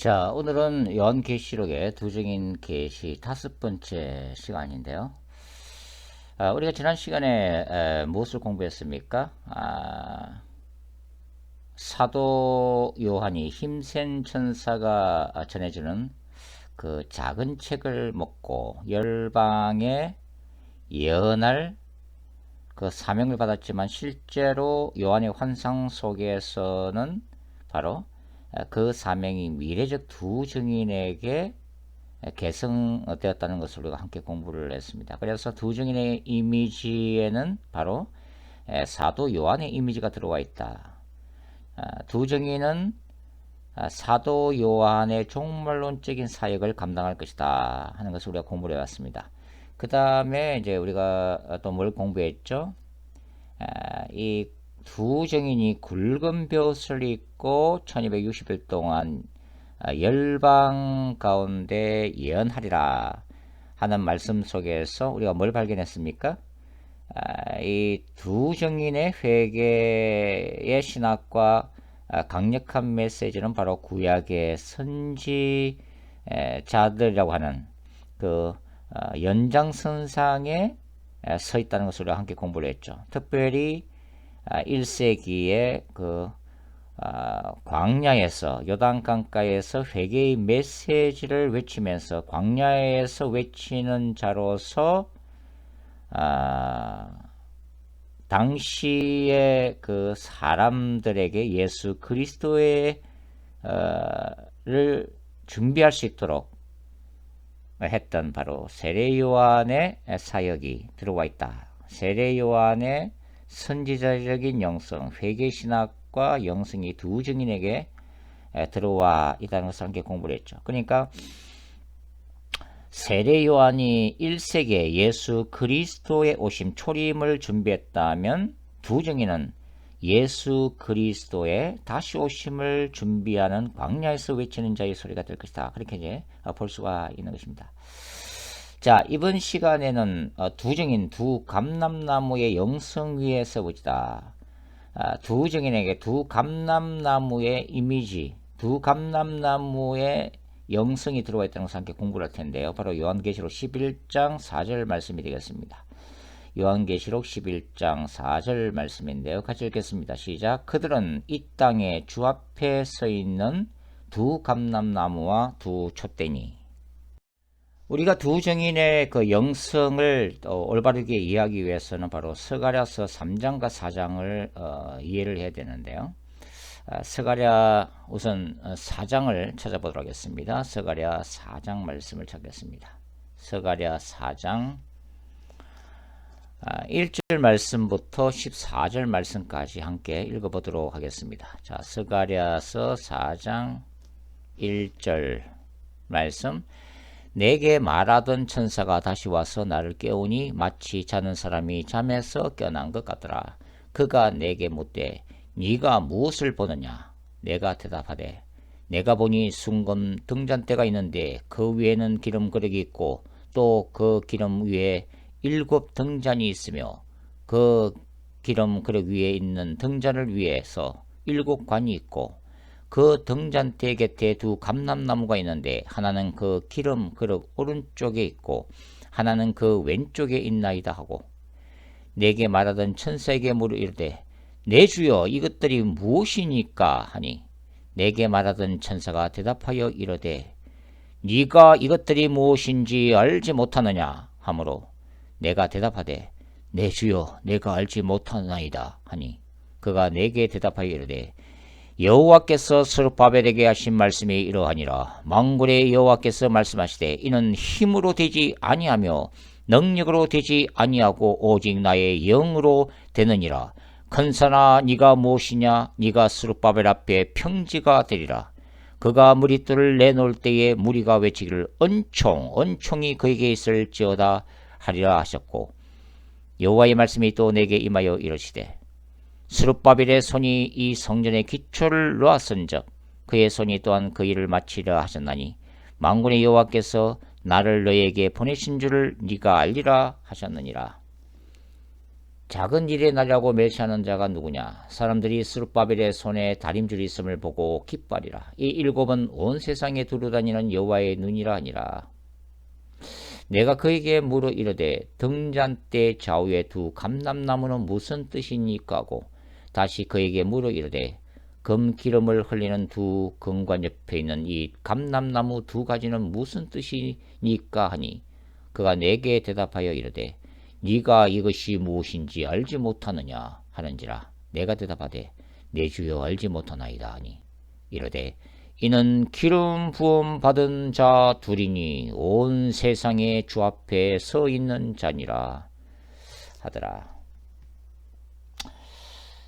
자, 오늘은 요한계시록의 두증인 계시 5번째 시간인데요. 우리가 지난 시간에 무엇을 공부했습니까? 사도 요한이 힘센 천사가 전해주는 그 작은 책을 먹고 열방에 예언할 그 사명을 받았지만 실제로 요한의 환상 속에서는 바로 그 사명이 미래적 두 증인에게 계승되었다는 것을 우리가 함께 공부를 했습니다. 그래서 두 증인의 이미지에는 바로 사도 요한의 이미지가 들어와 있다. 두 증인은 사도 요한의 종말론적인 사역을 감당할 것이다 하는 것을 우리가 공부를 해왔습니다. 그 다음에 이제 우리가 또 뭘 공부했죠? 이 두 증인이 굵은 벼슬을 입고 1260일 동안 열방 가운데 예언하리라 하는 말씀 속에서 우리가 뭘 발견했습니까? 이 두 증인의 회개의 신학과 강력한 메시지는 바로 구약의 선지자들이라고 하는 그 연장선상에 서 있다는 것을 우리가 함께 공부를 했죠. 특별히 1세기에 그 광야에서 요단강가에서 회개의 메시지를 외치면서 광야에서 외치는 자로서 당시의 그 사람들에게 예수 그리스도를 준비할 수 있도록 했던 바로 세례 요한의 사역이 들어와 있다. 세례 요한의 선지자적인 영성, 회개신학과 영성이 두 증인에게 들어와 있다는 것을 함께 공부를 했죠. 그러니까 세례 요한이 1세기에 예수 그리스도의 오심, 초림을 준비했다면 두 증인은 예수 그리스도의 다시 오심을 준비하는 광야에서 외치는 자의 소리가 될 것이다. 그렇게 이제 볼 수가 있는 것입니다. 자, 이번 시간에는 두 증인, 두 감람나무의 영성 위에 서보지다. 두 증인에게 두 감람나무의 이미지, 두 감람나무의 영성이 들어와 있다는 것을 함께 공부를 할 텐데요. 바로 요한계시록 11장 4절 말씀이 되겠습니다. 요한계시록 11장 4절 말씀인데요. 같이 읽겠습니다. 시작. 그들은 이 땅에 주 앞에 서 있는 두 감람나무와 두 촛대니. 우리가 두 증인의 그 영성을 올바르게 이해하기 위해서는 바로 스가랴서 3장과 4장을 이해를 해야 되는데요. 스가랴 우선 4장을 찾아보도록 하겠습니다. 스가랴 4장 말씀을 찾겠습니다. 스가랴 4장 1절 말씀부터 14절 말씀까지 함께 읽어보도록 하겠습니다. 자, 스가랴서 4장 1절 말씀. 내게 말하던 천사가 다시 와서 나를 깨우니 마치 자는 사람이 잠에서 깨어난 것 같더라. 그가 내게 묻되 네가 무엇을 보느냐? 내가 대답하되 내가 보니 순금 등잔대가 있는데 그 위에는 기름 그릇이 있고 또 그 기름 위에 7 등잔이 있으며 그 기름 그릇 위에 있는 등잔을 위에서 7 관이 있고 그 등잔대 곁에 두 감람나무가 있는데 하나는 그 기름 그릇 오른쪽에 있고 하나는 그 왼쪽에 있나이다 하고 내게 말하던 천사에게 물어 이르되 내 주여 이것들이 무엇이니까 하니 내게 말하던 천사가 대답하여 이르되 네가 이것들이 무엇인지 알지 못하느냐 하므로 내가 대답하되 내 주여 내가 알지 못하나이다 하니 그가 내게 대답하여 이르되 여호와께서 스룹바벨에게 하신 말씀이 이러하니라. 만군의 여호와께서 말씀하시되 이는 힘으로 되지 아니하며 능력으로 되지 아니하고 오직 나의 영으로 되느니라. 큰사나 네가 무엇이냐? 네가 스룹바벨 앞에 평지가 되리라. 그가 무리들을 내놓을 때에 무리가 외치기를 은총이 그에게 있을지어다 하리라 하셨고 여호와의 말씀이 또 내게 임하여 이르시되 스룹바벨의 손이 이 성전의 기초를 놓았은즉 그의 손이 또한 그 일을 마치려 하셨나니 만군의 여호와께서 나를 너에게 보내신 줄을 네가 알리라 하셨느니라. 작은 일에 나려고 멸시하는 자가 누구냐? 사람들이 스룹바벨의 손에 다림줄이 있음을 보고 기뻐하리라. 이 일곱은 온 세상에 두루다니는 여호와의 눈이라 하니라. 내가 그에게 물어 이르되 등잔대 좌우에 두 감람나무는 무슨 뜻이니까 하고 다시 그에게 물어 이르되 금 기름을 흘리는 두 금관 옆에 있는 이 감람나무 두 가지는 무슨 뜻이니까 하니 그가 내게 대답하여 이르되 네가 이것이 무엇인지 알지 못하느냐 하는지라. 내가 대답하되 내 주여 알지 못하나이다 하니 이르되 이는 기름 부음 받은 자 둘이니 온 세상의 주 앞에 서 있는 자니라 하더라.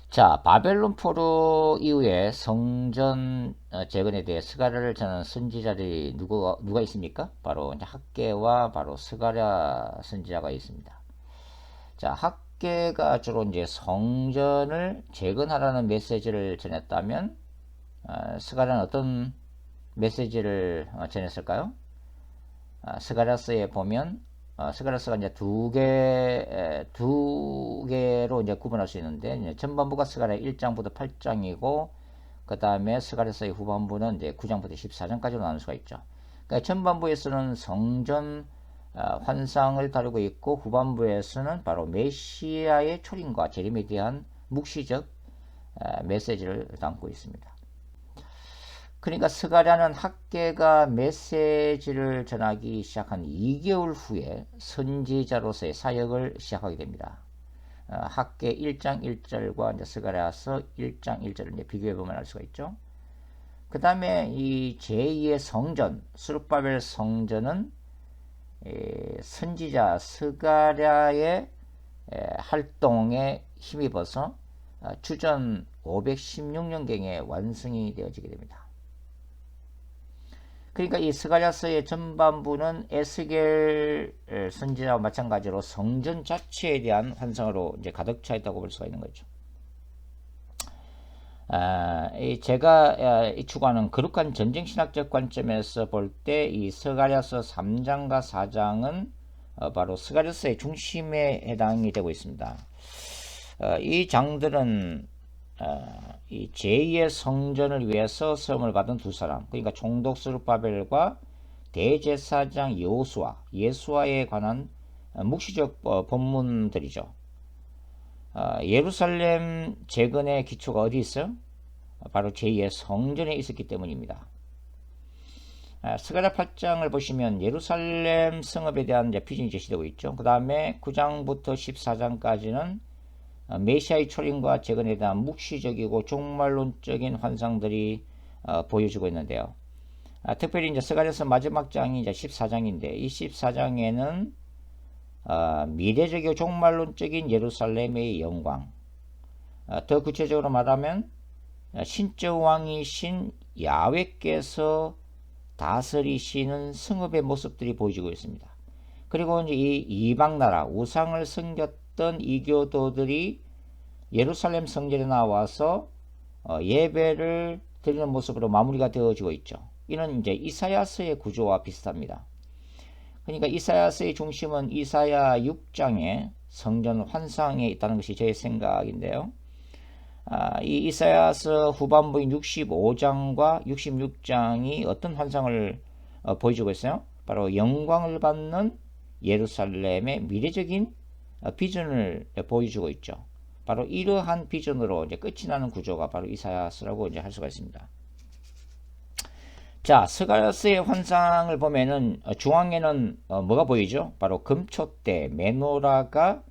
자, 바벨론 포로 이후에 성전 재건에 대해 스가랴를 전하는 선지자들이 누가 있습니까? 바로 이제 학개와 바로 스가랴 선지자가 있습니다. 자, 학개가 주로 이제 성전을 재건하라는 메시지를 전했다면 스가랴는 어떤 메시지를 전했을까요? 스가랴서에 보면 스가랴서가 이제 두 개로 이제 구분할 수 있는데 이제 전반부가 스가랴 1장부터 8장이고 그 다음에 스가랴서의 후반부는 이제 9장부터 14장까지로 나눌 수가 있죠. 그러니까 전반부에서는 성전 환상을 다루고 있고 후반부에서는 바로 메시아의 초림과 재림에 대한 묵시적 메시지를 담고 있습니다. 그러니까 스가랴는 학개가 메시지를 전하기 시작한 2개월 후에 선지자로서의 사역을 시작하게 됩니다. 학개 1장 1절과 이제 스가랴서 1장 1절을 이제 비교해 보면 알 수가 있죠. 그 다음에 이 제2의 성전, 스룹바벨 성전은 선지자 스가랴의 활동에 힘입어서 주전 516년경에 완성이 되어지게 됩니다. 그러니까 이 스가랴서의 전반부는 에스겔 선지자와 마찬가지로 성전 자체에 대한 환상으로 이제 가득 차 있다고 볼 수가 있는 거죠. 제가 추구하는 거룩한 전쟁신학적 관점에서 볼 때 이 스가랴서 3장과 4장은 바로 스가랴서의 중심에 해당이 되고 있습니다. 이 장들은 이 제2의 성전을 위해서 시험을 받은 두 사람, 그러니까 총독 스룹바벨과 대제사장 예수아에 관한 묵시적 본문들이죠. 예루살렘 재건의 기초가 어디 있어요? 바로 제2의 성전에 있었기 때문입니다. 스가랴 8장을 보시면 예루살렘 성읍에 대한 비전이 제시되고 있죠. 그 다음에 9장부터 14장까지는 메시아의 초림과 재건에 대한 묵시적이고 종말론적인 환상들이 보여주고 있는데요. 특별히 이제 스가랴서 마지막 장이 이제 14장인데 이 14장에는 미래적이고 종말론적인 예루살렘의 영광, 더 구체적으로 말하면 신적 왕이신 야훼께서 다스리시는 성읍의 모습들이 보여지고 있습니다. 그리고 이제 이 이방 나라 우상을 섬겼던 이교도들이 예루살렘 성전에 나와서 예배를 드리는 모습으로 마무리가 되어지고 있죠. 이는 이제 이사야서의 구조와 비슷합니다. 그러니까 이사야서의 중심은 이사야 6장의 성전 환상에 있다는 것이 제 생각인데요. 이 이사야서 후반부인 65장과 66장이 어떤 환상을 보여주고 있어요? 바로 영광을 받는 예루살렘의 미래적인 비전을 보여주고 있죠. 바로 이러한 비전으로 이제 끝이 나는 구조가 바로 이사야서라고 이제 할 수가 있습니다. 자, 스가랴서의 환상을 보면은 중앙에는 뭐가 보이죠? 바로 금촛대 메노라가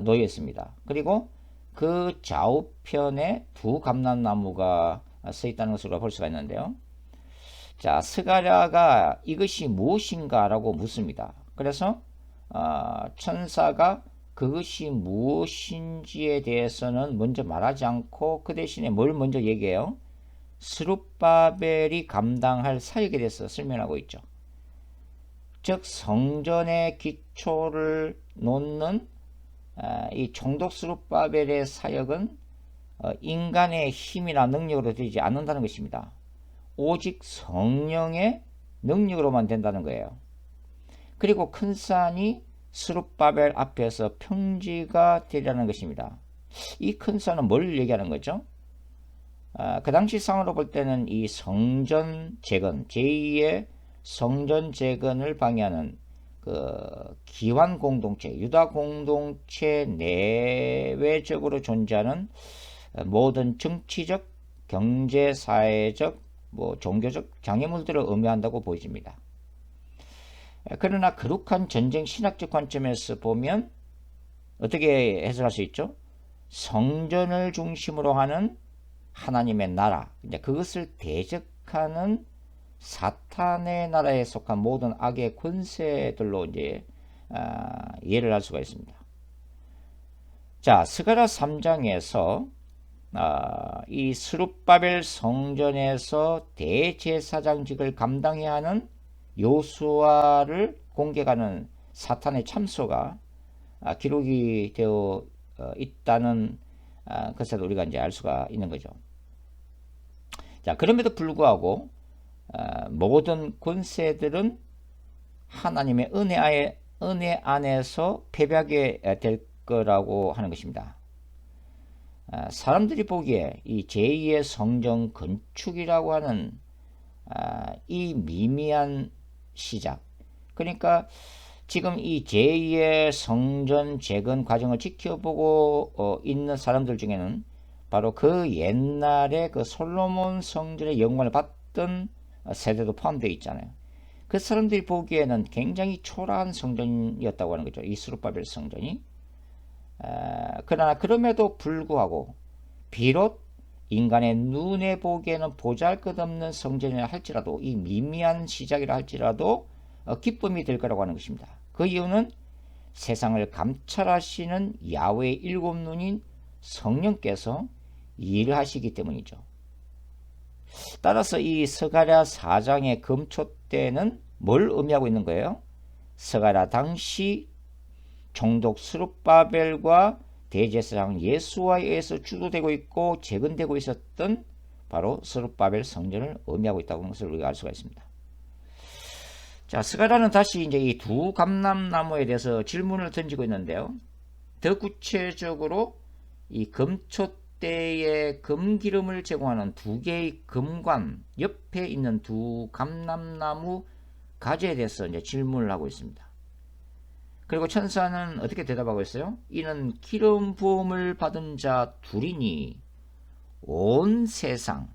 놓여 있습니다. 그리고 그 좌우편에 두 감람나무가 서 있다는 것으로 볼 수가 있는데요. 자, 스가랴가 이것이 무엇인가 라고 묻습니다. 그래서 천사가 그것이 무엇인지에 대해서는 먼저 말하지 않고 그 대신에 뭘 먼저 얘기해요? 스룹바벨이 감당할 사역에 대해서 설명하고 있죠. 즉 성전의 기초를 놓는 이 총독 스룹바벨의 사역은 인간의 힘이나 능력으로 되지 않는다는 것입니다. 오직 성령의 능력으로만 된다는 거예요. 그리고 큰 산이 스룹바벨 앞에서 평지가 되리라는 것입니다. 이 큰 산은 뭘 얘기하는 거죠? 그 당시 상으로 볼 때는 이 성전 재건, 제2의 성전 재건을 방해하는 그 기환 공동체, 유다 공동체 내외적으로 존재하는 모든 정치적, 경제, 사회적, 종교적 장애물들을 의미한다고 보여집니다. 그러나 거룩한 전쟁 신학적 관점에서 보면 어떻게 해석할 수 있죠? 성전을 중심으로 하는 하나님의 나라, 그것을 대적하는 사탄의 나라에 속한 모든 악의 권세들로 이해를 할 수가 있습니다. 자, 스가랴 3장에서 이 스룹바벨 성전에서 대제사장직을 감당해야 하는 요수아를 공격하는 사탄의 참소가 기록이 되어 있다는 것을 우리가 이제 알 수가 있는 거죠. 자, 그럼에도 불구하고 모든 권세들은 하나님의 은혜 안에서 패배하게 될 거라고 하는 것입니다. 사람들이 보기에 이 제2의 성전 건축이라고 하는 이 미미한 시작, 그러니까 지금 이 제2의 성전 재건 과정을 지켜보고 있는 사람들 중에는 바로 그 옛날에 그 솔로몬 성전의 영광을 받던 세대도 포함되어 있잖아요. 그 사람들이 보기에는 굉장히 초라한 성전이었다고 하는 거죠. 이 스룹바벨 성전이. 그러나 그럼에도 불구하고 비록 인간의 눈에 보기에는 보잘것없는 성전이라 할지라도, 이 미미한 시작이라 할지라도 기쁨이 될 거라고 하는 것입니다. 그 이유는 세상을 감찰하시는 야훼의 일곱 눈인 성령께서 일을 하시기 때문이죠. 따라서 이 스가랴 4장의 금초대는 뭘 의미하고 있는 거예요? 스가랴 당시 총독 스룹바벨과 대제사장 예수와에 의해서 주도되고 있고 재건되고 있었던 바로 스룹바벨 성전을 의미하고 있다고 하는 것을 우리가 알 수가 있습니다. 자, 스가랴는 다시 이제 이 두 감람나무에 대해서 질문을 던지고 있는데요. 더 구체적으로 이 금초대의 금기름을 제공하는 두 개의 금관 옆에 있는 두 감람나무 가지에 대해서 이제 질문을 하고 있습니다. 그리고 천사는 어떻게 대답하고 있어요? 이는 기름 부음을 받은 자 둘이니 온 세상,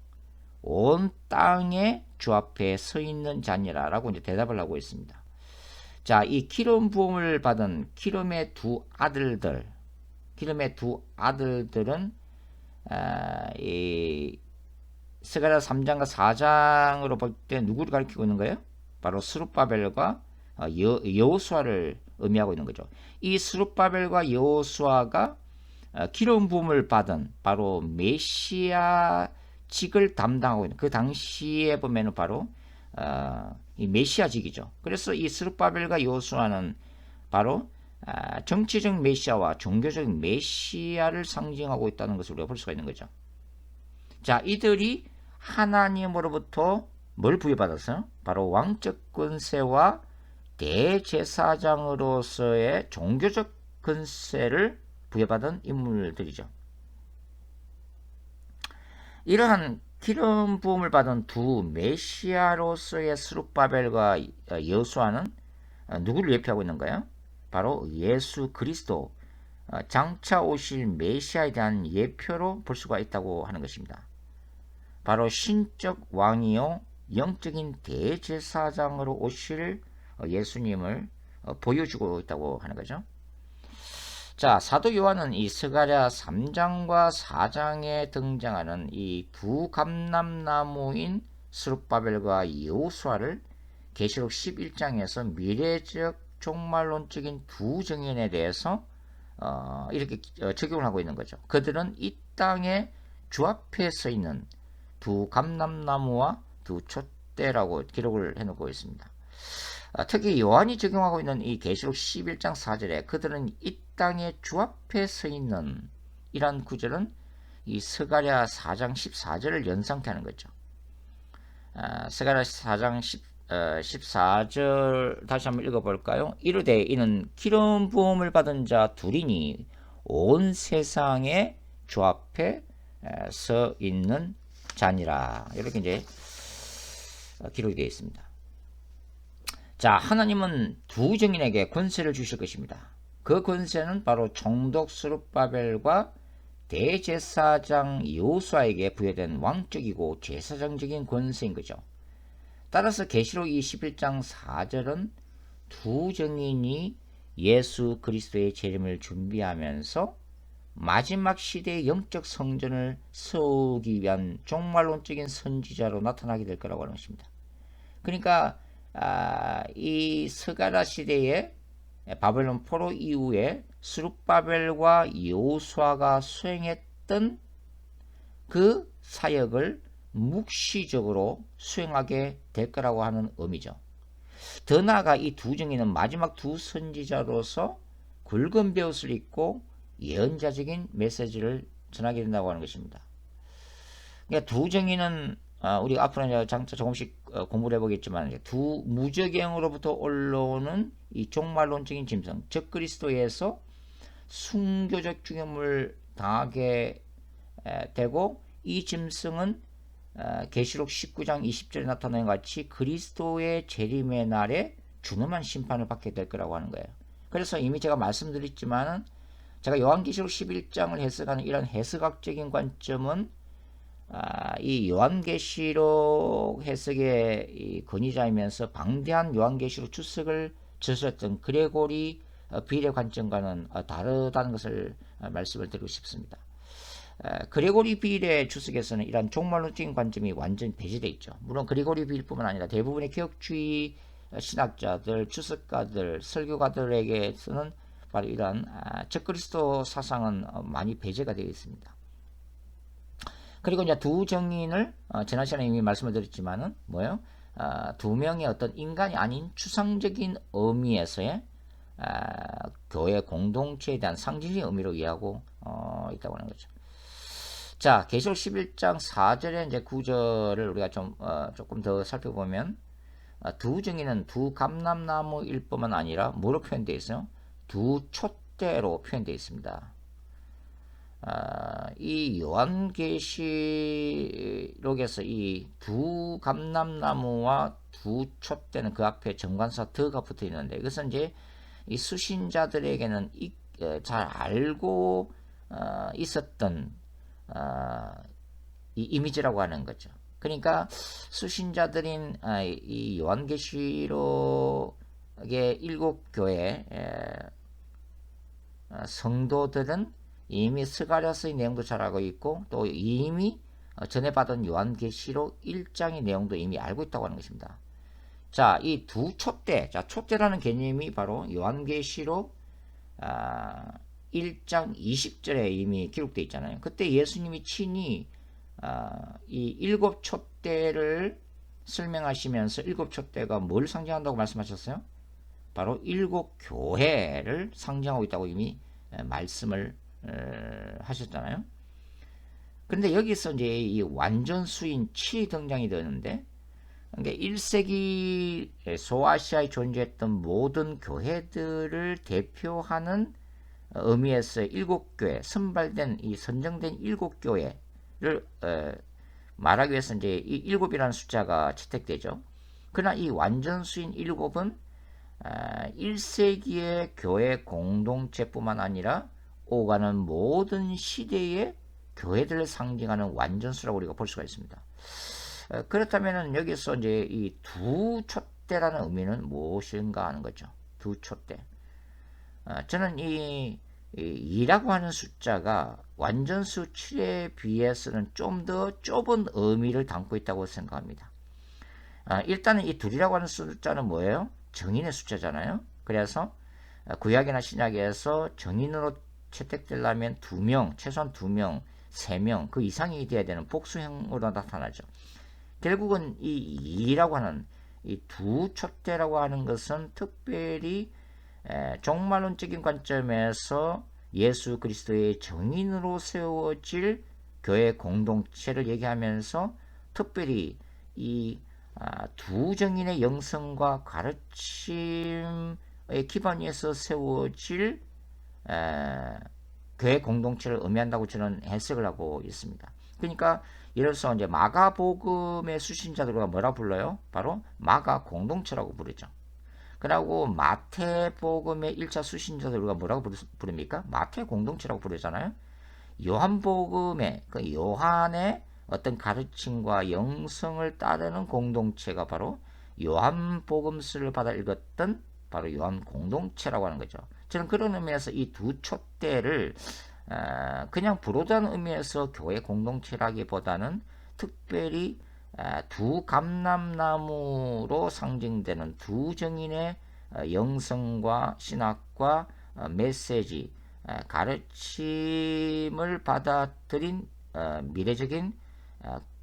온 땅에 주 앞에 서 있는 자니라 라고 이제 대답을 하고 있습니다. 자, 이 기름 부음을 받은 기름의 두 아들들은 이 스가랴 3장과 4장으로 볼 때 누구를 가리키고 있는 거예요? 바로 스룹바벨과 여호수아를 의미하고 있는 거죠. 이 스룹바벨과 여호수아가 기름 부음을 받은 바로 메시아직을 담당하고 있는, 그 당시에 보면은 바로 이 메시아직이죠. 그래서 이 스룹바벨과 여호수아는 바로 정치적 메시아와 종교적 메시아를 상징하고 있다는 것을 우리가 볼 수가 있는 거죠. 자, 이들이 하나님으로부터 뭘 부여받았어요? 바로 왕적 권세와 대제사장으로서의 종교적 권세를 부여받은 인물들이죠. 이러한 기름 부음을 받은 두 메시아로서의 스룹바벨과 여호수아는 누구를 예표하고 있는가요? 바로 예수 그리스도, 장차 오실 메시아에 대한 예표로 볼 수가 있다고 하는 것입니다. 바로 신적 왕이요 영적인 대제사장으로 오실 예수님을 보여주고 있다고 하는 거죠. 자, 사도 요한은 이 스가랴 3장과 4장에 등장하는 이 두 감람나무인 스룹바벨과 여호수아를 계시록 11장에서 미래적 종말론적인 두 정인에 대해서 이렇게 적용을 하고 있는 거죠. 그들은 이 땅에 주 앞에 서 있는 두 감람나무와 두 촛대라고 기록을 해놓고 있습니다. 특히 요한이 적용하고 있는 이 계시록 11장 4절에 그들은 이 땅에 주 앞에 서 있는 이란 구절은 이 스가랴 4장 14절을 연상케 하는 거죠. 스가랴 4장 14절 다시 한번 읽어볼까요? 이르되 이는 기름 부음을 받은 자 둘이니 온 세상의 주 앞에 서 있는 자니라. 이렇게 이제 기록이 되어 있습니다. 자, 하나님은 두 증인에게 권세를 주실 것입니다. 그 권세는 바로 총독 스룹바벨과 대제사장 여호수아에게 부여된 왕적이고 제사장적인 권세인 거죠. 따라서 계시록 21장 4절은 두 증인이 예수 그리스도의 재림을 준비하면서 마지막 시대의 영적 성전을 세우기 위한 종말론적인 선지자로 나타나게 될 거라고 하는 것입니다. 그러니까 이 스가랴 시대에 바벨론 포로 이후에 스룹바벨과 여호수아가 수행했던 그 사역을 묵시적으로 수행하게 될 거라고 하는 의미죠. 더 나아가 이 두 증인은 마지막 두 선지자로서 굵은 벼옷을 입고 예언자적인 메시지를 전하게 된다고 하는 것입니다. 그러니까 두 증인은 우리가 앞으로 이제 장차 조금씩 공부를 해보겠지만 두 무저갱으로부터 올라오는 이 종말론적인 짐승, 즉 그리스도에서 순교적 죽임을 당하게 되고 이 짐승은 계시록 19장 20절에 나타난 것 같이 그리스도의 재림의 날에 준엄한 심판을 받게 될 거라고 하는 거예요. 그래서 이미 제가 말씀드렸지만 제가 요한계시록 11장을 해석하는 이런 해석학적인 관점은 이 요한계시록 해석의 이 권위자이면서 방대한 요한계시록 주석을 저술했던 그레고리 빌의 관점과는 다르다는 것을 말씀을 드리고 싶습니다. 그레고리 빌의 주석에서는 이러한 종말론적인 관점이 완전히 배제되어 있죠. 물론 그레고리 빌뿐만 아니라 대부분의 개혁주의 신학자들, 주석가들, 설교가들에게서는 바로 이러한 적그리스도 사상은 많이 배제가 되어 있습니다. 그리고 이제 두 정인을 지난 시간에 이미 말씀을 드렸지만은 뭐예요? 두 명의 어떤 인간이 아닌 추상적인 의미에서의 교회 공동체에 대한 상징의 의미로 이해하고 있다고 하는 거죠. 자, 계시록 11장 4절의 이제 구절을 우리가 조금 더 살펴보면 두 증인은 두 감람나무일 뿐만 아니라 뭐로 표현되어 있어요? 두 촛대로 표현되어 있습니다. 이 요한계시록에서 이 두 감람나무와 두 촛대는 그 앞에 정관사 더가 붙어 있는데 이것은 이제 이 수신자들에게는 잘 알고 있었던 이 이미지라고 하는 거죠. 그러니까 수신자들인 이 요한계시록의 7교회 성도들은 이미 스가랴서의 내용도 잘 알고 있고 또 이미 전에 받은 요한계시록 1장의 내용도 이미 알고 있다고 하는 것입니다. 자, 이 두 촛대, 촛대라는 개념이 바로 요한계시록 1장 20절에 이미 기록되어 있잖아요. 그때 예수님이 친히 이 7촛대를 설명하시면서 7촛대가 뭘 상징한다고 말씀하셨어요? 바로 7교회를 상징하고 있다고 이미 말씀을 하셨잖아요. 그런데 여기서 이제 이 완전수인 7이 등장이 되는데, 그러니까 1세기 소아시아에 존재했던 모든 교회들을 대표하는 의미에서 7교회, 선발된 이 선정된 7교회를 말하기 위해서 이제 이 7이라는 숫자가 채택되죠. 그러나 이 완전수인 7은 1세기의 교회 공동체뿐만 아니라 오가는 모든 시대의 교회들을 상징하는 완전수라고 우리가 볼 수가 있습니다. 그렇다면 여기서 이제 이 두 촛대라는 의미는 무엇인가 하는 거죠. 두 촛대. 저는 이 2라고 하는 숫자가 완전수 7에 비해서는 좀 더 좁은 의미를 담고 있다고 생각합니다. 일단은 이 둘이라고 하는 숫자는 뭐예요? 정인의 숫자잖아요. 그래서 구약이나 신약에서 정인으로 채택되려면 2명, 최소한 2명, 3명, 그 이상이 돼야 되는 복수형으로 나타나죠. 결국은 이 2라고 하는 이 두 촛대라고 하는 것은 특별히 종말론적인 관점에서 예수 그리스도의 정인으로 세워질 교회 공동체를 얘기하면서 특별히 이 두 정인의 영성과 가르침의 기반 위에서 세워질 교회 공동체를 의미한다고 저는 해석을 하고 있습니다. 그러니까 예를 들어서 이제 마가복음의 수신자들과 뭐라 불러요? 바로 마가 공동체라고 부르죠. 그리고 마태복음의 1차 수신자들과 뭐라고 부릅니까? 마태 공동체라고 부르잖아요. 요한복음의 그 요한의 어떤 가르침과 영성을 따르는 공동체가 바로 요한복음서를 받아 읽었던 바로 요한 공동체라고 하는 거죠. 저는 그런 의미에서 이 두 촛대를 그냥 부르다는 의미에서 교회 공동체라기보다는 특별히 두 감람나무로 상징되는 두 정인의 영성과 신학과 메시지, 가르침을 받아들인 미래적인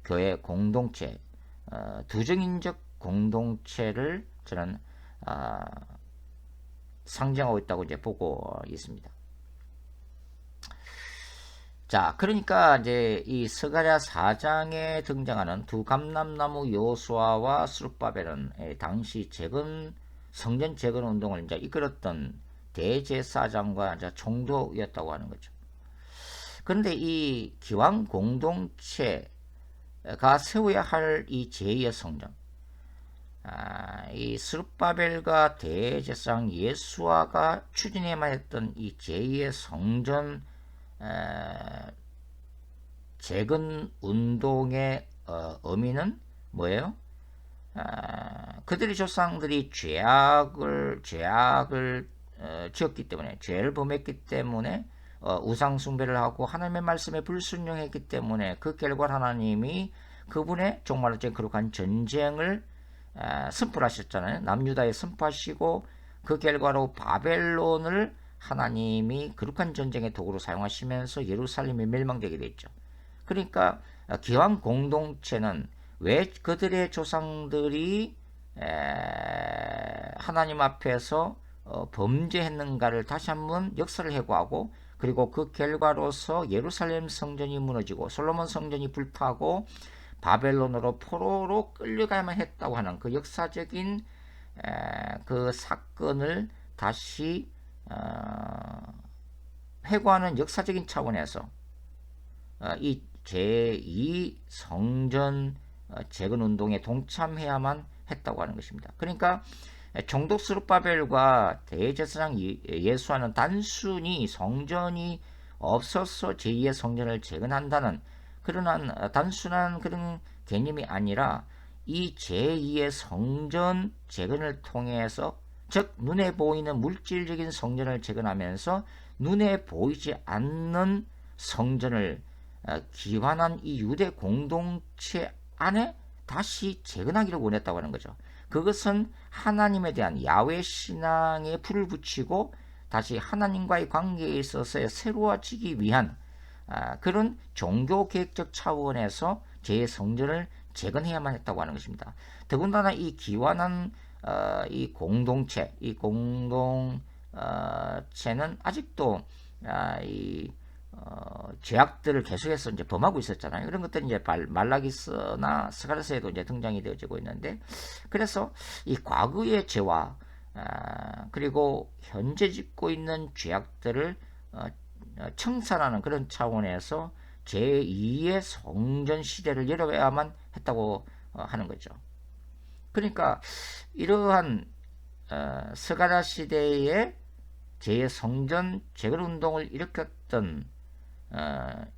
교회 공동체, 두정인적 공동체를 저는 상징하고 있다고 이제 보고 있습니다. 자, 그러니까 이제 이 스가랴 4장에 등장하는 두 감람나무 요수아와 스룹바벨은 당시 성전 재건 운동을 이제 이끌었던 대제사장과 이제 총독이었다고 하는 거죠. 그런데 이 기왕 공동체가 세워야 할 이 제2의 성전, 이 스룹바벨과 대제사장 예수아가 추진해야만 했던 이 제2의 성전 재건 운동의 의미는 뭐예요? 그들의 조상들이 죄악을 지었기 때문에, 죄를 범했기 때문에 우상 숭배를 하고 하나님의 말씀에 불순종했기 때문에 그 결과 하나님이 그분의 정말로 거룩한 전쟁을 선포하셨잖아요. 남유다에 선포하시고 그 결과로 바벨론을 하나님이 거룩한 전쟁의 도구로 사용하시면서 예루살렘이 멸망되게 됐죠. 그러니까 기왕 공동체는 왜 그들의 조상들이 하나님 앞에서 범죄했는가를 다시 한번 역사를 해고하고, 그리고 그 결과로서 예루살렘 성전이 무너지고 솔로몬 성전이 불타고 바벨론으로 포로로 끌려가야만 했다고 하는 그 역사적인 그 사건을 다시 회고하는 역사적인 차원에서 이 제2 성전 재건 운동에 동참해야만 했다고 하는 것입니다. 그러니까 총독 스룹바벨과 대제사장 예수아는 단순히 성전이 없어서 제2의 성전을 재건한다는 그런 단순한 그런 개념이 아니라 이 제2의 성전 재건을 통해서, 즉 눈에 보이는 물질적인 성전을 재건하면서 눈에 보이지 않는 성전을 기환한 이 유대 공동체 안에 다시 재건하기를 원했다고 하는 거죠. 그것은 하나님에 대한 야훼 신앙에 불을 붙이고 다시 하나님과의 관계에 있어서 새로워지기 위한 그런 종교 계획적 차원에서 제2성전을 재건해야만 했다고 하는 것입니다. 더군다나 이 기환한 이 공동체, 이 공동체는 아직도 죄악들을 계속해서 이제 범하고 있었잖아요. 이런 것들이 이제 말라기서나 스가랴서에도 이제 등장이 되어지고 있는데, 그래서 이 과거의 죄와 그리고 현재 짓고 있는 죄악들을 청산하는 그런 차원에서 제2의 성전 시대를 열어야만 했다고 하는 거죠. 그러니까 이러한 스가랴 시대의 제2의 성전 재건 운동을 일으켰던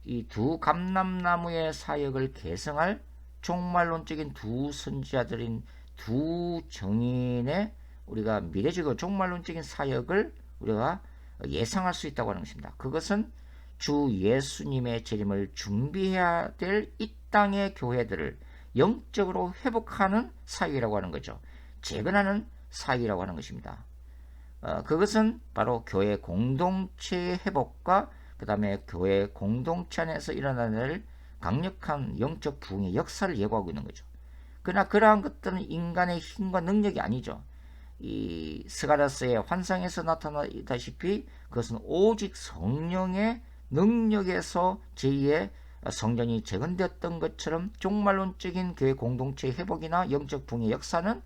이 두 감람나무의 사역을 계승할 종말론적인 두 선지자들인 두 정인의 우리가 미래적으로 종말론적인 사역을 우리가 예상할 수 있다고 하는 것입니다. 그것은 주 예수님의 재림을 준비해야 될 이 땅의 교회들을 영적으로 회복하는 사역이라고 하는 거죠. 재건하는 사역이라고 하는 것입니다. 그것은 바로 교회 공동체의 회복과 그 다음에 교회 공동체 안에서 일어나는 강력한 영적 부흥의 역사를 예고하고 있는 거죠. 그러나 그러한 것들은 인간의 힘과 능력이 아니죠. 이 스가랴서의 환상에서 나타나다시피 그것은 오직 성령의 능력에서 제2의 성전이 재건되었던 것처럼 종말론적인 교회 공동체의 회복이나 영적 붕의 역사는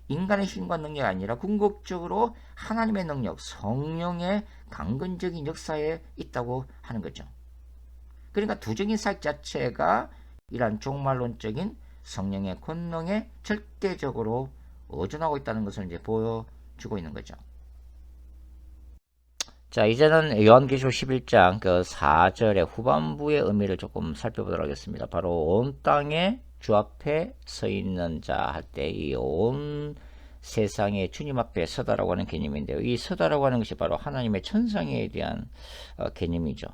인간의 힘과 능력이 아니라 궁극적으로 하나님의 능력, 성령의 강건적인 역사에 있다고 하는 거죠. 그러니까 두적인 사역 자체가 이러한 종말론적인 성령의 권능에 절대적으로 의존하고 있다는 것을 이제 보여주고 있는 거죠. 자, 이제는 요한계시록 11장 그 4절의 후반부의 의미를 조금 살펴보도록 하겠습니다. 바로 온 땅에 주 앞에 서 있는 자 할 때 이 온 세상에 주님 앞에 서다라고 하는 개념인데요. 이 서다라고 하는 것이 바로 하나님의 천상회에 대한 개념이죠.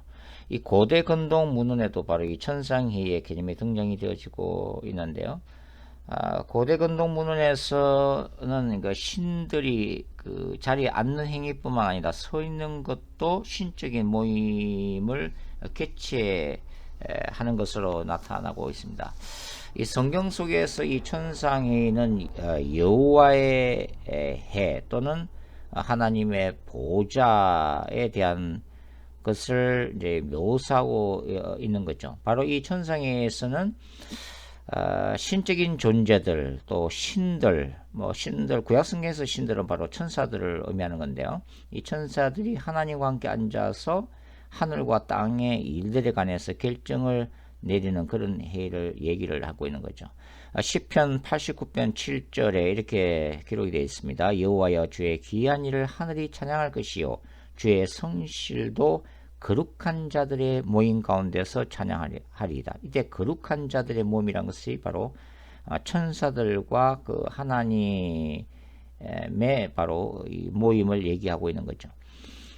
이 고대 근동 문헌에도 바로 이 천상회의 개념이 등장이 되어지고 있는데요. 고대 근동 문헌에서는 그 신들이 그 자리에 앉는 행위뿐만 아니라 서 있는 것도 신적인 모임을 개최하는 것으로 나타나고 있습니다. 이 성경 속에서 이 천상회의는 여호와의 해 또는 하나님의 보좌에 대한 것을 이제 묘사하고 있는 거죠. 바로 이 천상회에서는 신적인 존재들 또 신들 신들 구약성경에서 신들은 바로 천사들을 의미하는 건데요. 이 천사들이 하나님과 함께 앉아서 하늘과 땅의 일들에 관해서 결정을 내리는 그런 회의를 얘기를 하고 있는 거죠. 시편 89편 7절에 이렇게 기록이 되어 있습니다. 여호와여 주의 귀한 일을 하늘이 찬양할 것이요 주의 성실도 거룩한 자들의 모임 가운데서 찬양하리이다. 이때 거룩한 자들의 모임이란 것이 바로 천사들과 그 하나님의 바로 이 모임을 얘기하고 있는 거죠.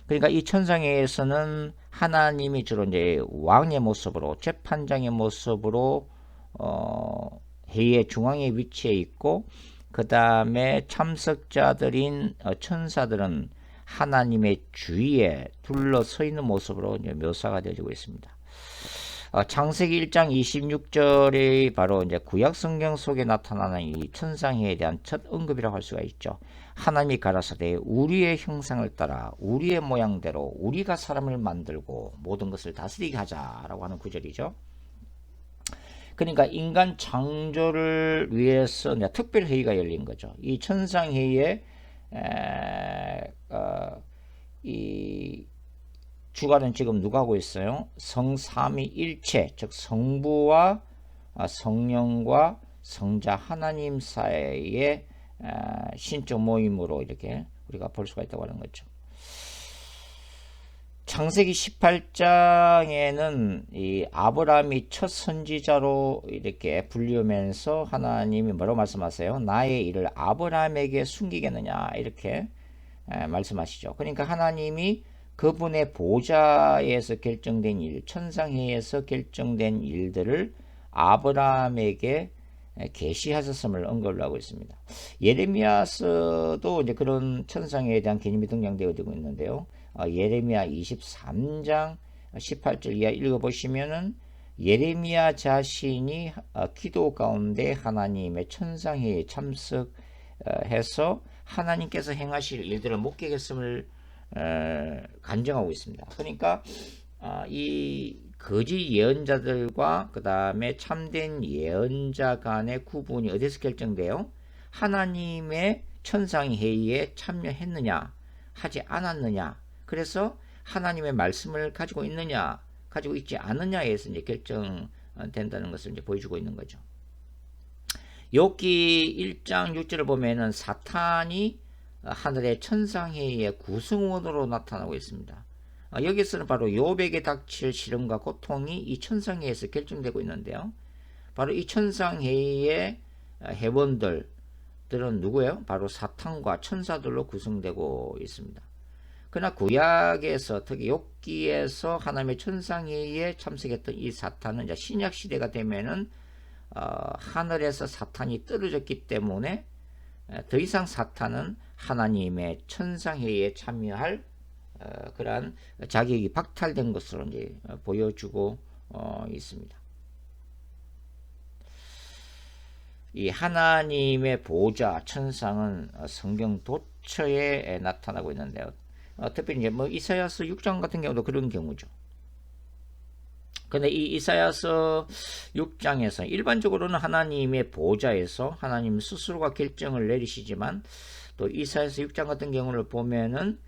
그러니까 이 천상회에서는 하나님이 주로 이제 왕의 모습으로 재판장의 모습으로 회의 중앙에 위치해 있고 그 다음에 참석자들인 천사들은 하나님의 주위에 둘러서 있는 모습으로 이제 묘사가 되어지고 있습니다. 창세기 1장 26절이 바로 이제 구약 성경 속에 나타나는 이 천상회에 대한 첫 언급이라고 할 수가 있죠. 하나님이 가라사대 우리의 형상을 따라 우리의 모양대로 우리가 사람을 만들고 모든 것을 다스리게 하자라고 하는 구절이죠. 그러니까 인간 창조를 위해서 특별 회의가 열린 거죠. 이 천상회의에 이 주관은 지금 누가 하고 있어요? 성삼위일체, 즉 성부와 성령과 성자 하나님 사이의 신적 모임으로 이렇게 우리가 볼 수가 있다고 하는 거죠. 창세기 18장에는 이 아브라함이 첫 선지자로 이렇게 불리우면서 하나님이 뭐라고 말씀하세요? 나의 일을 아브라함에게 숨기겠느냐 이렇게 말씀하시죠. 그러니까 하나님이 그분의 보좌에서 결정된 일, 천상회에서 결정된 일들을 아브라함에게 계시하셨음을 언급을 하고 있습니다. 예레미야서도 이제 그런 천상회에 대한 개념이 등장되어지고 있는데요. 예레미야 23장 18절 이하 읽어보시면은 예레미야 자신이 기도 가운데 하나님의 천상회에 참석해서 하나님께서 행하실 일들을 목격했음을 간증하고 있습니다. 그러니까 이 거짓 예언자들과 그 다음에 참된 예언자 간의 구분이 어디서 결정돼요? 하나님의 천상회의에 참여했느냐 하지 않았느냐, 그래서 하나님의 말씀을 가지고 있느냐 가지고 있지 않느냐에서 이제 결정된다는 것을 이제 보여주고 있는 거죠. 욥기 1장 6절을 보면은 사탄이 하늘의 천상회의의 구성원으로 나타나고 있습니다. 여기서는 바로 욥에게 닥칠 시련과 고통이 이 천상회의에서 결정되고 있는데요. 바로 이 천상회의의 회원들은 누구예요? 바로 사탄과 천사들로 구성되고 있습니다. 그러나 구약에서 특히 욥기에서 하나님의 천상회의에 참석했던 이 사탄은 이제 신약 시대가 되면은 하늘에서 사탄이 떨어졌기 때문에 더 이상 사탄은 하나님의 천상회의에 참여할 그러한 자격이 박탈된 것으로 이제 보여주고 있습니다. 이 하나님의 보좌 천상은 성경 도처에 나타나고 있는데요. 특별히 이제 이사야서 6장 같은 경우도 그런 경우죠. 근데 이 이사야서 6장에서 일반적으로는 하나님의 보좌에서 하나님 스스로가 결정을 내리시지만 또 이사야서 6장 같은 경우를 보면은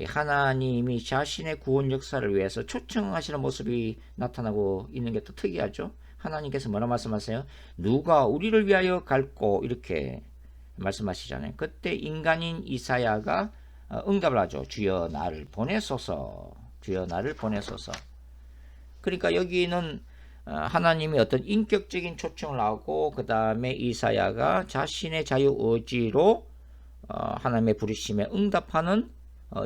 하나님이 자신의 구원 역사를 위해서 초청하시는 모습이 나타나고 있는 게 또 특이하죠. 하나님께서 뭐라 말씀하세요? 누가 우리를 위하여 갈고 이렇게 말씀하시잖아요. 그때 인간인 이사야가 응답을 하죠. 주여 나를 보내소서. 주여 나를 보내소서. 그러니까 여기는 하나님이 어떤 인격적인 초청을 하고 그 다음에 이사야가 자신의 자유 의지로 하나님의 부르심에 응답하는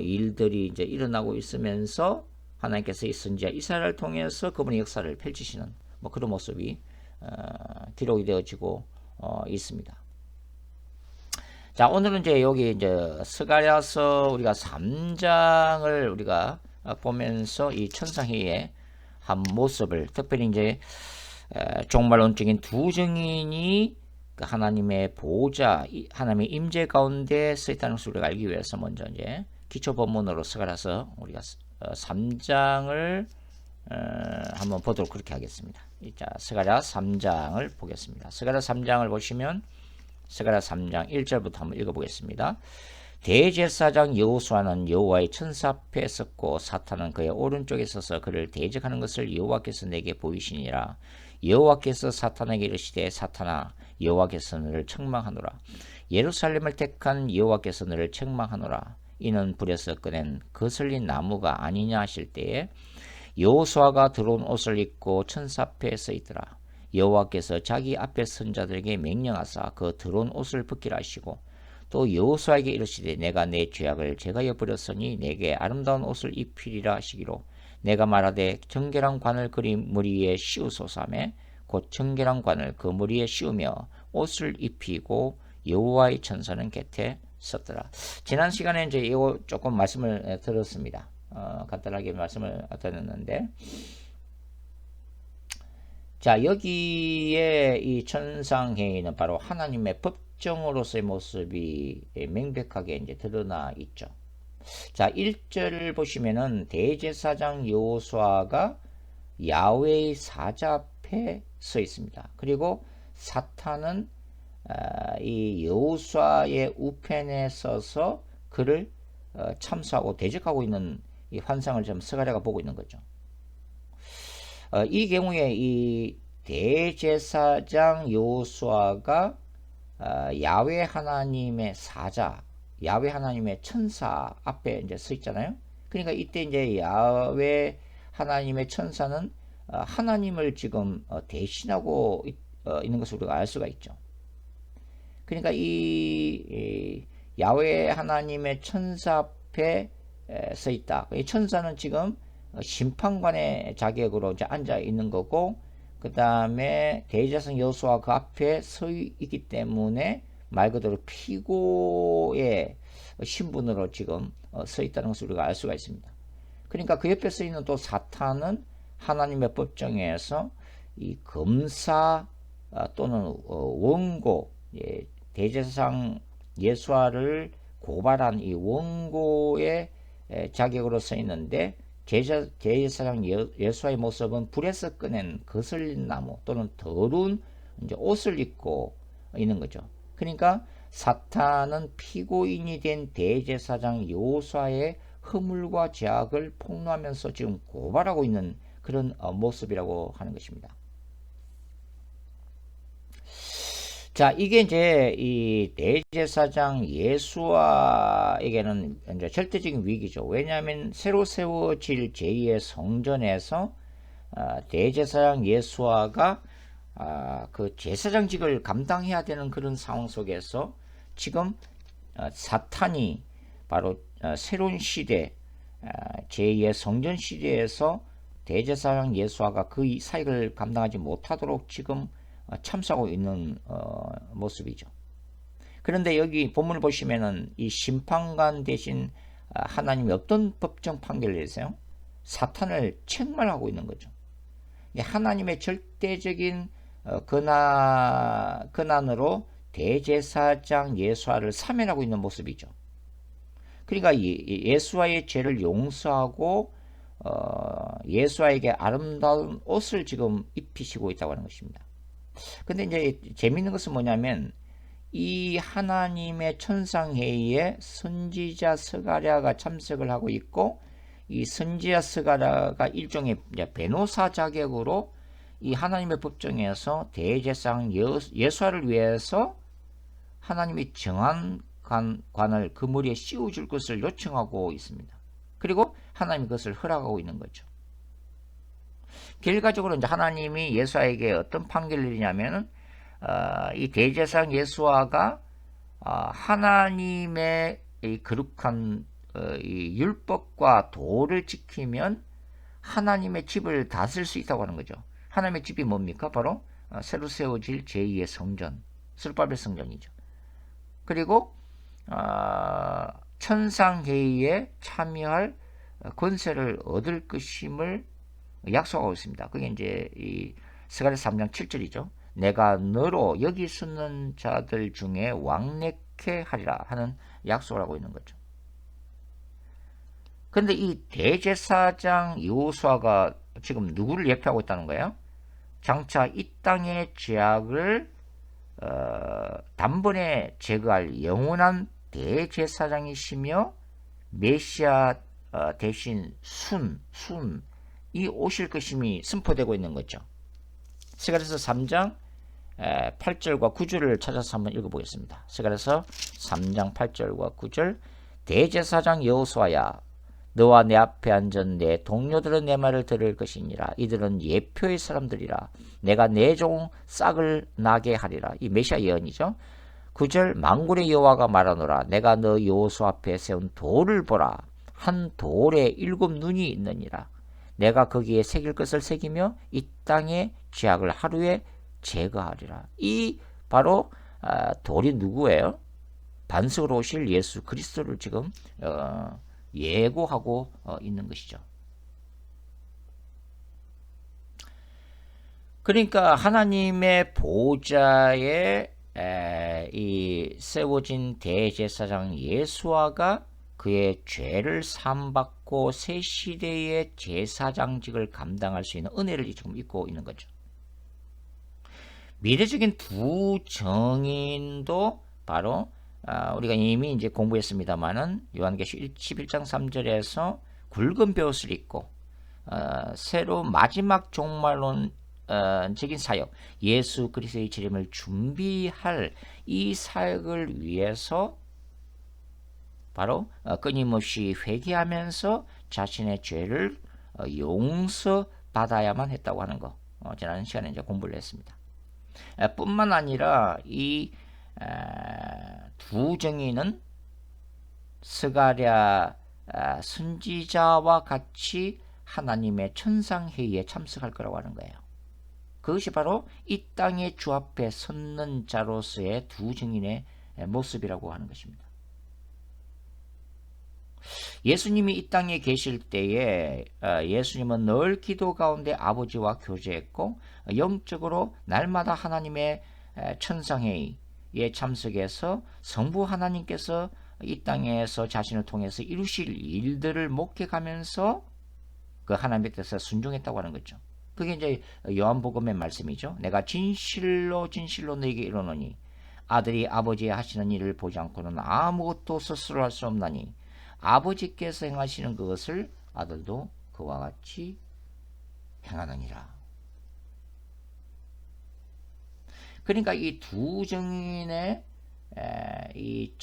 일들이 이제 일어나고 있으면서 하나님께서 이 선지자 이사야를 통해서 그분의 역사를 펼치시는 뭐 그런 모습이 기록이 되어지고 있습니다. 자, 오늘은 이제 여기 이제 스가랴서 우리가 3장을 우리가 보면서 이 천상회의 한 모습을 특별히 이제 종말론적인 두 증인이 하나님의 보호자, 하나님의 임재 가운데 서 있다는 것을 우리가 알기 위해서 먼저 이제 기초 본문으로 스가랴서 우리가 3장을 한번 보도록 그렇게 하겠습니다. 자, 스가랴 3장을 보겠습니다. 스가랴 3장을 보시면 스가랴 3장 1절부터 한번 읽어보겠습니다. 대제사장 여호수아는 여호와의 천사 앞에 섰고 사탄은 그의 오른쪽에 서서 그를 대적하는 것을 여호와께서 내게 보이시니라. 여호와께서 사탄에게 이르시되 사탄아 여호와께서 너를 책망하노라. 예루살렘을 택한 여호와께서 너를 책망하노라. 이는 불에서 꺼낸 거슬린 나무가 아니냐 하실 때에 여호수아가 들어온 옷을 입고 천사 앞에 서 있더라. 여호와께서 자기 앞에 선 자들에게 명령하사 그 들어온 옷을 벗기라 하시고 또 여호수아에게 이르시되 내가 내 죄악을 제가여 버렸으니 내게 아름다운 옷을 입히리라 하시기로 내가 말하되 정결한 관을 그리 머리에 씌우소서 하매 곧 정결한 관을 그 머리에 씌우며 옷을 입히고 여호와의 천사는 곁에 섰더라. 지난 시간에 이제 이거 조금 말씀을 들었습니다. 간단하게 말씀을 드렸는데, 자, 여기에 이 천상회의는 바로 하나님의 법정으로서의 모습이 명백하게 이제 드러나 있죠. 자, 1절을 보시면은 대제사장 여호수아가 야훼의 사자 앞에 서 있습니다. 그리고 사탄은 이 여호수아의 우편에 서서 그를 참수하고 대적하고 있는 이 환상을 좀 스가랴가 보고 있는 거죠. 이 경우에 이 대제사장 여호수아가 야훼 하나님의 사자, 야훼 하나님의 천사 앞에 이제 서 있잖아요. 그러니까 이때 이제 야훼 하나님의 천사는 하나님을 지금 대신하고 있는 것을 우리가 알 수가 있죠. 그러니까 이 야훼 하나님의 천사 앞에 서 있다. 이 천사는 지금 심판관의 자격으로 이제 앉아 있는 거고, 그 다음에 대제사장 여호수아 그 앞에 서 있기 때문에 말 그대로 피고의 신분으로 지금 서 있다는 것을 우리가 알 수가 있습니다. 그러니까 그 옆에 서 있는 또 사탄은 하나님의 법정에서 이 검사 또는 원고, 대제사장 예수아를 고발한 이 원고의 자격으로 서 있는데, 대제사장 예수아의 모습은 불에서 꺼낸 거슬린 나무 또는 더러운 이제 옷을 입고 있는 거죠. 그러니까 사탄은 피고인이 된 대제사장 여호수아의 허물과 죄악을 폭로하면서 지금 고발하고 있는 그런 모습이라고 하는 것입니다. 자, 이게 이제 이 대제사장 예수아에게는 이제 절대적인 위기죠. 왜냐하면 새로 세워질 제2의 성전에서 대제사장 예수아가 그 제사장직을 감당해야 되는 그런 상황 속에서 지금 사탄이 바로 새로운 시대, 제2의 성전 시대에서 대제사장 예수아가 그 사역을 감당하지 못하도록 지금 참수하고 있는 모습이죠. 그런데 여기 본문을 보시면은 이 심판관 대신 하나님이 어떤 법정 판결을 내세요? 사탄을 책망하고 있는 거죠. 하나님의 절대적인 권한으로 대제사장 예수아를 사면하고 있는 모습이죠. 그러니까 예수아의 죄를 용서하고 예수아에게 아름다운 옷을 지금 입히시고 있다고 하는 것입니다. 근데 이제 재미있는 것은 뭐냐면 이 하나님의 천상회의에 선지자 스가랴가 참석을 하고 있고, 이 선지자 스가랴가 일종의 변호사 자격으로 이 하나님의 법정에서 대제사장 예수아를 위해서 하나님이 정한 관을 그 머리에 씌워줄 것을 요청하고 있습니다. 그리고 하나님이 그것을 허락하고 있는 거죠. 결과적으로 이제 하나님이 예수아에게 어떤 판결을 내리냐면은 이 대제사장 예수아가 하나님의 이 거룩한 이 율법과 도를 지키면 하나님의 집을 다스릴 수 있다고 하는 거죠. 하나님의 집이 뭡니까? 바로 새로 세워질 제2의 성전, 스룹바벨 성전이죠. 그리고 천상회의에 참여할 권세를 얻을 것임을 약속하고 있습니다. 그게 이제 이 스가랴 3장 7절이죠. 내가 너로 여기 쓰는 자들 중에 왕래케 하리라 하는 약속을 하고 있는 거죠. 그런데 이 대제사장 여호수아가 지금 누구를 예표하고 있다는 거예요? 장차 이 땅의 죄악을 단번에 제거할 영원한 대제사장이시며 메시아 대신 순이 오실 것임이 선포되고 있는 거죠. 스가랴서 3장 8절과 9절을 찾아서 한번 읽어보겠습니다. 스가랴서 3장 8절과 9절. 대제사장 여호수아야, 너와 내 앞에 앉은 내 동료들은 내 말을 들을 것이니라. 이들은 예표의 사람들이라. 내가 내 종 싹을 나게 하리라. 이 메시아 예언이죠. 9절. 만군의 여호와가 말하노라. 내가 너 여호수아 앞에 세운 돌을 보라. 한 돌에 7 눈이 있느니라. 내가 거기에 새길 것을 새기며 이 땅의 죄악을 하루에 제거하리라. 이 바로 돌이 누구예요? 반석으로 오실 예수 그리스도를 지금 예고하고 있는 것이죠. 그러니까 하나님의 보좌에 이 세워진 대제사장 예수아가 그의 죄를 사함받고 새 시대의 제사장직을 감당할 수 있는 은혜를 지금 입고 있는 거죠. 미래적인 두 정인도 바로 우리가 이미 이제 공부했습니다만은 요한계시 11장 3절에서 굵은 벼옷을 입고 새로 마지막 종말론적인 사역, 예수 그리스도의 재림을 준비할 이 사역을 위해서 바로 끊임없이 회개하면서 자신의 죄를 용서받아야만 했다고 하는 거, 지난 시간에 이제 공부를 했습니다. 뿐만 아니라 이 두 정의는 스가랴 선지자와 같이 하나님의 천상회의에 참석할 거라고 하는 거예요. 그것이 바로 이 땅의 주 앞에 섰는 자로서의 두 증인의 모습이라고 하는 것입니다. 예수님이 이 땅에 계실 때에 예수님은 늘 기도 가운데 아버지와 교제했고, 영적으로 날마다 하나님의 천상회의에 참석해서 성부 하나님께서 이 땅에서 자신을 통해서 이루실 일들을 목격하면서 그 하나님의 뜻에 순종했다고 하는 거죠. 그게 이제 요한복음의 말씀이죠. 내가 진실로 진실로 너에게 이르노니 아들이 아버지의 하시는 일을 보지 않고는 아무것도 스스로 할 수 없나니 아버지께서 행하시는 그것을 아들도 그와 같이 행하느니라. 그러니까 이 두 정인의 이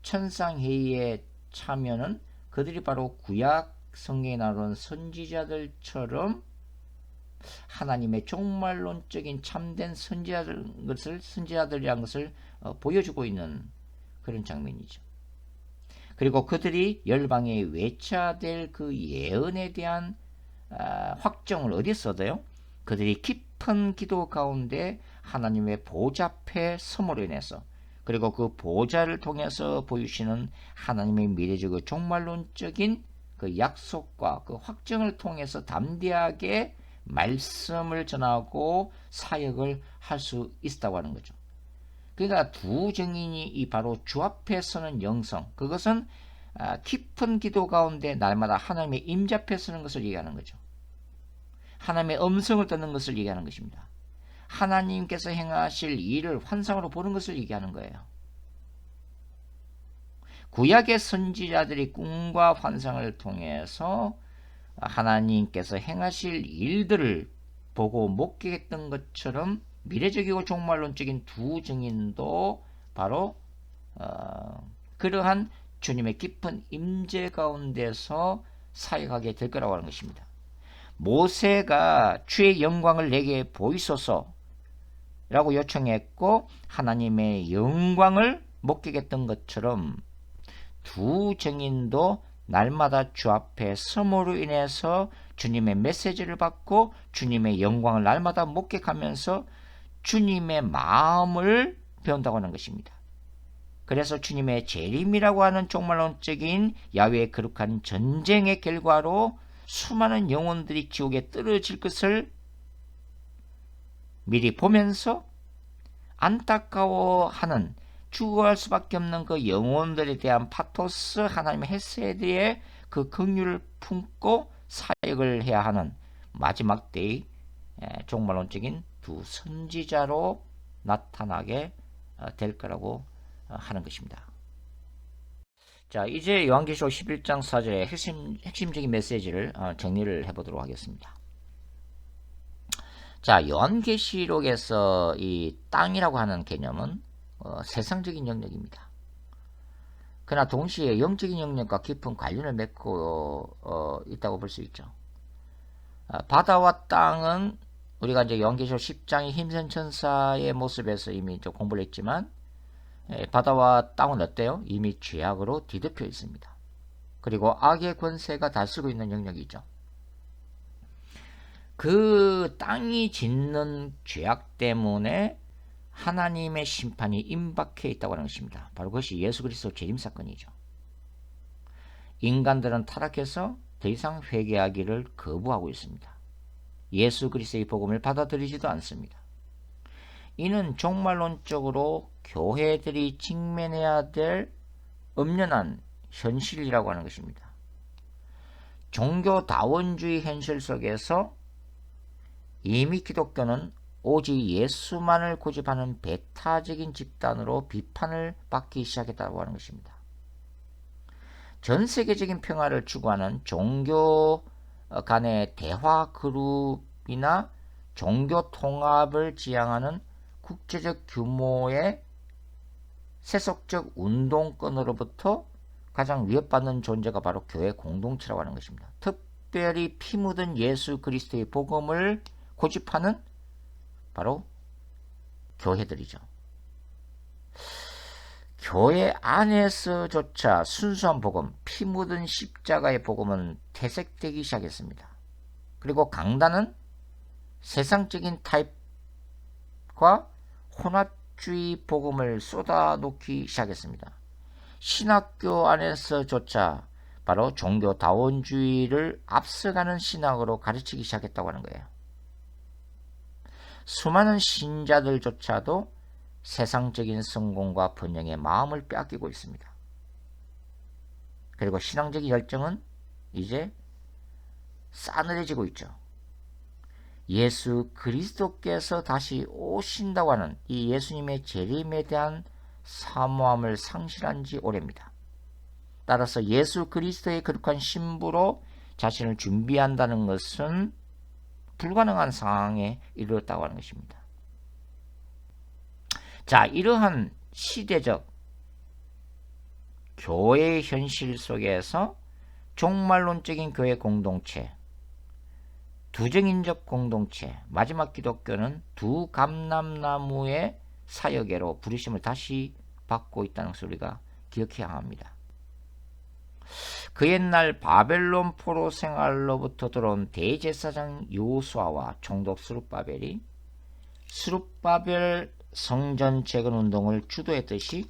천상회의에 참여는 그들이 바로 구약 성경에 나오는 선지자들처럼 하나님의 종말론적인 참된 선지자들이라는 것을 보여주고 있는 그런 장면이죠. 그리고 그들이 열방에 외쳐야 될 그 예언에 대한 확정을 어디서 얻어요? 그들이 깊은 기도 가운데 하나님의 보좌 앞에 섬으로 인해서, 그리고 그 보좌를 통해서 보이시는 하나님의 미래적 종말론적인 그 약속과 그 확정을 통해서 담대하게 말씀을 전하고 사역을 할 수 있다고 하는 거죠. 그러니까 두 증인이 이 바로 주 앞에 서는 영성, 그것은 깊은 기도 가운데 날마다 하나님의 임재 앞에 서는 것을 얘기하는 거죠. 하나님의 음성을 듣는 것을 얘기하는 것입니다. 하나님께서 행하실 일을 환상으로 보는 것을 얘기하는 거예요. 구약의 선지자들이 꿈과 환상을 통해서 하나님께서 행하실 일들을 보고 목격했던 것처럼 미래적이고 종말론적인 두 증인도 바로 그러한 주님의 깊은 임재 가운데서 사역하게 될 거라고 하는 것입니다. 모세가 주의 영광을 내게 보이소서 라고 요청했고 하나님의 영광을 목격했던 것처럼 두 증인도 날마다 주 앞에 섬으로 인해서 주님의 메시지를 받고 주님의 영광을 날마다 목격하면서 주님의 마음을 배운다고 하는 것입니다. 그래서 주님의 재림이라고 하는 종말론적인 야훼의 거룩한 전쟁의 결과로 수많은 영혼들이 지옥에 떨어질 것을 미리 보면서 안타까워하는 죽어갈 수밖에 없는 그 영혼들에 대한 파토스 하나님의 헤세드의 그 긍휼을 품고 사역을 해야 하는 마지막 때의 종말론적인 두 선지자로 나타나게 될 거라고 하는 것입니다. 자, 이제 요한계시록 11장 4절의 핵심적인 메시지를 정리를 해보도록 하겠습니다. 자, 요한계시록에서 이 땅이라고 하는 개념은 세상적인 영역입니다. 그러나 동시에 영적인 영역과 깊은 관련을 맺고 있다고 볼 수 있죠. 바다와 땅은 우리가 이제 요한계시록 10장의 힘센 천사의 모습에서 이미 좀 공부를 했지만 바다와 땅은 어때요? 이미 죄악으로 뒤덮여 있습니다. 그리고 악의 권세가 다스리고 있는 영역이죠. 그 땅이 짓는 죄악 때문에 하나님의 심판이 임박해 있다고 하는 것입니다. 바로 그것이 예수 그리스도 재림 사건이죠. 인간들은 타락해서 더 이상 회개하기를 거부하고 있습니다. 예수 그리스도의 복음을 받아들이지도 않습니다. 이는 종말론적으로 교회들이 직면해야 될 엄연한 현실이라고 하는 것입니다. 종교다원주의 현실 속에서 이미 기독교는 오직 예수만을 고집하는 배타적인 집단으로 비판을 받기 시작했다고 하는 것입니다. 전 세계적인 평화를 추구하는 종교 간의 대화 그룹이나 종교 통합을 지향하는 국제적 규모의 세속적 운동권으로부터 가장 위협받는 존재가 바로 교회 공동체라고 하는 것입니다. 특별히 피 묻은 예수 그리스도의 복음을 고집하는 바로 교회들이죠. 교회 안에서조차 순수한 복음, 피 묻은 십자가의 복음은 퇴색되기 시작했습니다. 그리고 강단은 세상적인 타입과 혼합주의 복음을 쏟아놓기 시작했습니다. 신학교 안에서조차 바로 종교다원주의를 앞서가는 신학으로 가르치기 시작했다고 하는 거예요. 수많은 신자들조차도 세상적인 성공과 번영의 마음을 빼앗기고 있습니다. 그리고 신앙적인 열정은 이제 싸늘해지고 있죠. 예수 그리스도께서 다시 오신다고 하는 이 예수님의 재림에 대한 사모함을 상실한 지 오래입니다. 따라서 예수 그리스도의 거룩한 신부로 자신을 준비한다는 것은 불가능한 상황에 이르렀다고 하는 것입니다. 자, 이러한 시대적 교회의 현실 속에서 종말론적인 교회 공동체, 두정인적 공동체, 마지막 기독교는 두 감람나무의 사역에로 부르심을 다시 받고 있다는 것을 우리가 기억해야 합니다. 그 옛날 바벨론 포로 생활로부터 들어온 대제사장 요수아와 총독 스룹바벨이 스룹바벨 성전 재건 운동을 주도했듯이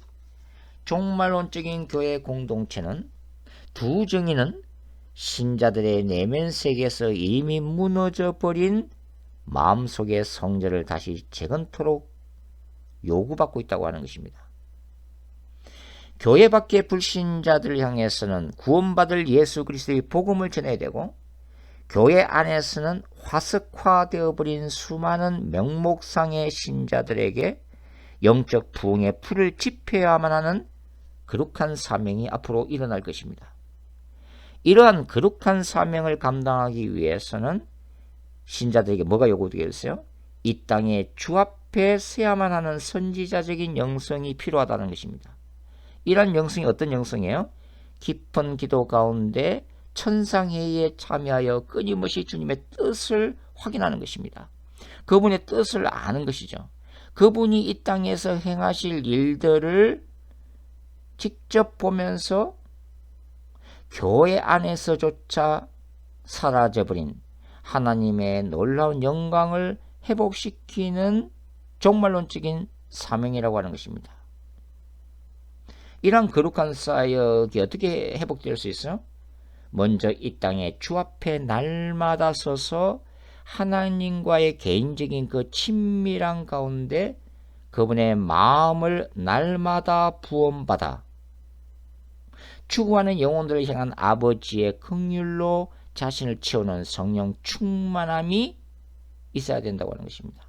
종말론적인 교회 공동체는 두 정의는 신자들의 내면 세계에서 이미 무너져 버린 마음속의 성전을 다시 재건토록 요구받고 있다고 하는 것입니다. 교회 밖의 불신자들을 향해서는 구원받을 예수 그리스도의 복음을 전해야 되고, 교회 안에서는 화석화되어 버린 수많은 명목상의 신자들에게 영적 부흥의 풀을 지펴야만 하는 거룩한 사명이 앞으로 일어날 것입니다. 이러한 거룩한 사명을 감당하기 위해서는 신자들에게 뭐가 요구되겠어요? 이 땅에 주 앞에 서야만 하는 선지자적인 영성이 필요하다는 것입니다. 이러한 영성이 어떤 영성이에요? 깊은 기도 가운데 천상회의에 참여하여 끊임없이 주님의 뜻을 확인하는 것입니다. 그분의 뜻을 아는 것이죠. 그분이 이 땅에서 행하실 일들을 직접 보면서 교회 안에서조차 사라져버린 하나님의 놀라운 영광을 회복시키는 종말론적인 사명이라고 하는 것입니다. 이러한 거룩한 사역이 어떻게 회복될 수 있어요? 먼저 이 땅에 주 앞에 날마다 서서 하나님과의 개인적인 그 친밀한 가운데 그분의 마음을 날마다 부원받아 추구하는 영혼들을 향한 아버지의 긍휼로 자신을 채우는 성령 충만함이 있어야 된다고 하는 것입니다.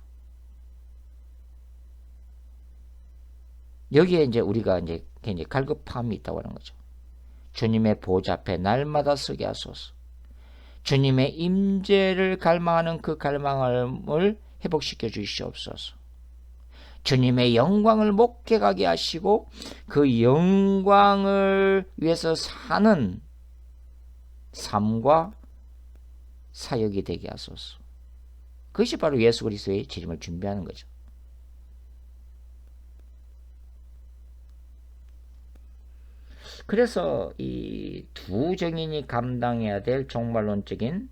여기에 이제 우리가 이제 굉장히 갈급함이 있다고 하는 거죠. 주님의 보좌 앞에 날마다 서게 하소서. 주님의 임재를 갈망하는 그 갈망을 회복시켜 주시옵소서. 주님의 영광을 목격하게 하시고 그 영광을 위해서 사는 삶과 사역이 되게 하소서. 그것이 바로 예수 그리스도의 재림을 준비하는 거죠. 그래서 이 두 정인이 감당해야 될 종말론적인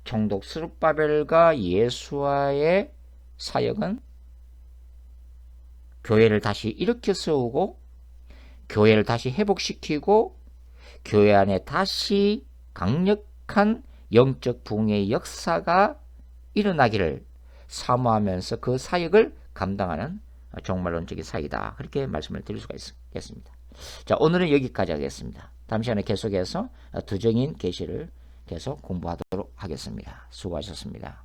총독 스룹바벨과 예수와의 사역은 교회를 다시 일으켜 세우고 교회를 다시 회복시키고 교회 안에 다시 강력한 영적 부흥의 역사가 일어나기를 사모하면서 그 사역을 감당하는 종말론적인 사역이다. 그렇게 말씀을 드릴 수가 있겠습니다. 자, 오늘은 여기까지 하겠습니다. 다음 시간에 계속해서 두정인 계시를 계속 공부하도록 하겠습니다. 수고하셨습니다.